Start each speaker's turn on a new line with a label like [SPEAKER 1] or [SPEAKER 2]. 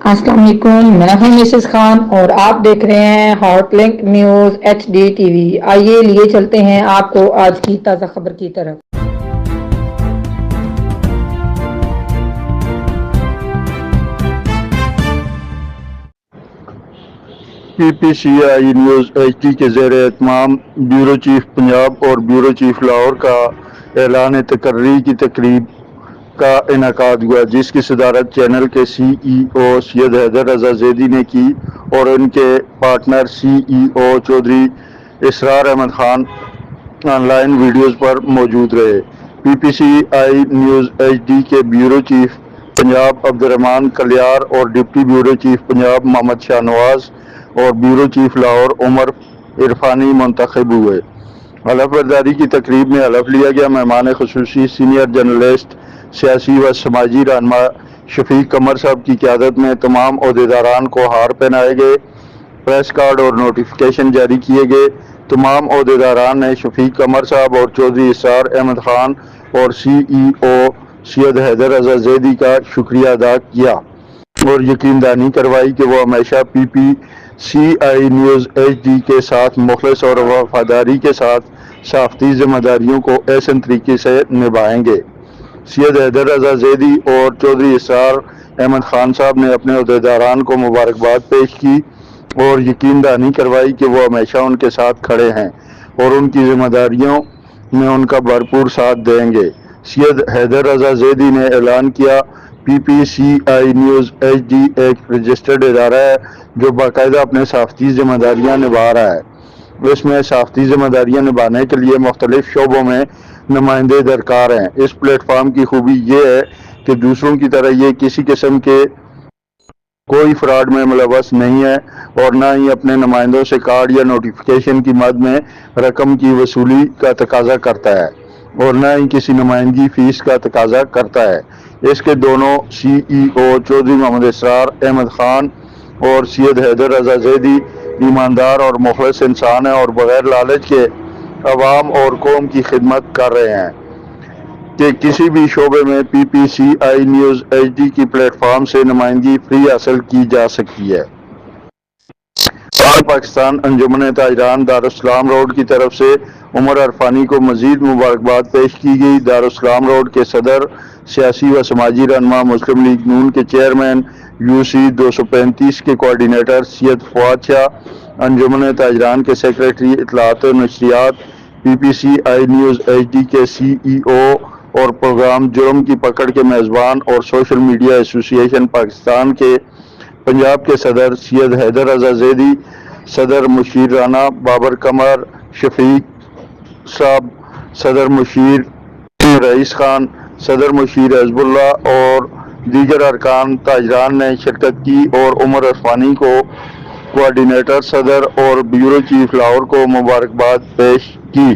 [SPEAKER 1] السلام علیکم، میں ہوں مسز خان اور آپ دیکھ رہے ہیں hot link news HD TV۔ آئیے لیے چلتے ہیں آپ کو آج کی تازہ خبر کی طرف۔
[SPEAKER 2] PPCI نیوز HD کے زیر اہتمام بیورو چیف پنجاب اور بیورو چیف لاہور کا اعلان تقرری کی تقریب کا انعقاد ہوا، جس کی صدارت چینل کے CEO سید حیدر رضا زیدی نے کی اور ان کے partner CEO Chaudhry Israr Ahmed Khan online videos پر موجود رہے۔ PPCI نیوز HD کے بیورو چیف پنجاب عبدالرحمان کلیار اور deputy bureau chief Punjab Muhammad Shah Nawaz اور بیورو چیف لاہور عمر عرفانی منتخب ہوئے۔ حلف برداری کی تقریب میں حلف لیا گیا۔ مہمان خصوصی سینئر جرنلسٹ، سیاسی و سماجی رہنما شفیق قمر صاحب کی قیادت میں تمام عہدیداران کو ہار پہنائے گئے، پریس کارڈ اور نوٹیفیکیشن جاری کیے گئے۔ تمام عہدیداران نے شفیق قمر صاحب اور چودھری اسرار احمد خان اور CEO سید حیدر رضا زیدی کا شکریہ ادا کیا اور یقین دہانی کروائی کہ وہ ہمیشہ PPCI نیوز HD کے ساتھ مخلص اور وفاداری کے ساتھ صحافتی ذمہ داریوں کو احسن طریقے سے نبھائیں گے۔ سید حیدر رضا زیدی اور چودھری اسرار احمد خان صاحب نے اپنے عہدیداران کو مبارکباد پیش کی اور یقین دہانی کروائی کہ وہ ہمیشہ ان کے ساتھ کھڑے ہیں اور ان کی ذمہ داریوں میں ان کا بھرپور ساتھ دیں گے۔ سید حیدر رضا زیدی نے اعلان کیا، PPCI نیوز HD ایک رجسٹرڈ ادارہ ہے جو باقاعدہ اپنے صحافتی ذمہ داریاں نبھا رہا ہے۔ اس میں صحافتی ذمہ داریاں نبھانے کے لیے مختلف شعبوں میں نمائندے درکار ہیں۔ اس پلیٹ فارم کی خوبی یہ ہے کہ دوسروں کی طرح یہ کسی قسم کے کوئی فراڈ میں ملوث نہیں ہے اور نہ ہی اپنے نمائندوں سے کارڈ یا نوٹیفیکیشن کی مد میں رقم کی وصولی کا تقاضا کرتا ہے اور نہ ہی کسی نمائندگی فیس کا تقاضا کرتا ہے۔ اس کے دونوں CEO چودھری محمد اسرار احمد خان اور سید حیدر رضا زیدی ایماندار اور مخلص انسان ہیں اور بغیر لالچ کے عوام اور قوم کی خدمت کر رہے ہیں کہ کسی بھی شعبے میں PPCI نیوز HD کی پلیٹ فارم سے نمائندگی فری حاصل کی جا سکتی ہے۔ آل پاکستان انجمن تاجران دارالسلام روڈ کی طرف سے عمر عرفانی کو مزید مبارکباد پیش کی گئی۔ دارالسلام روڈ کے صدر، سیاسی و سماجی رہنما، مسلم لیگ نون کے چیئرمین، UC 235 کے کوارڈینیٹر سید فواد شاہ، انجمن تاجران کے سیکریٹری اطلاعات و نشریات، PPCI نیوز HD کے CEO اور پروگرام جرم کی پکڑ کے میزبان اور سوشل میڈیا ایسوسی ایشن پاکستان کے پنجاب کے صدر سید حیدر رضا زیدی، صدر مشیر رانا بابر قمر، شفیق صاحب، صدر مشیر رئیس خان، صدر مشیر حزب اللہ اور دیگر ارکان تاجران نے شرکت کی اور عمر عرفانی کو کوارڈینیٹر صدر اور بیورو چیف لاہور کو مبارکباد پیش کی۔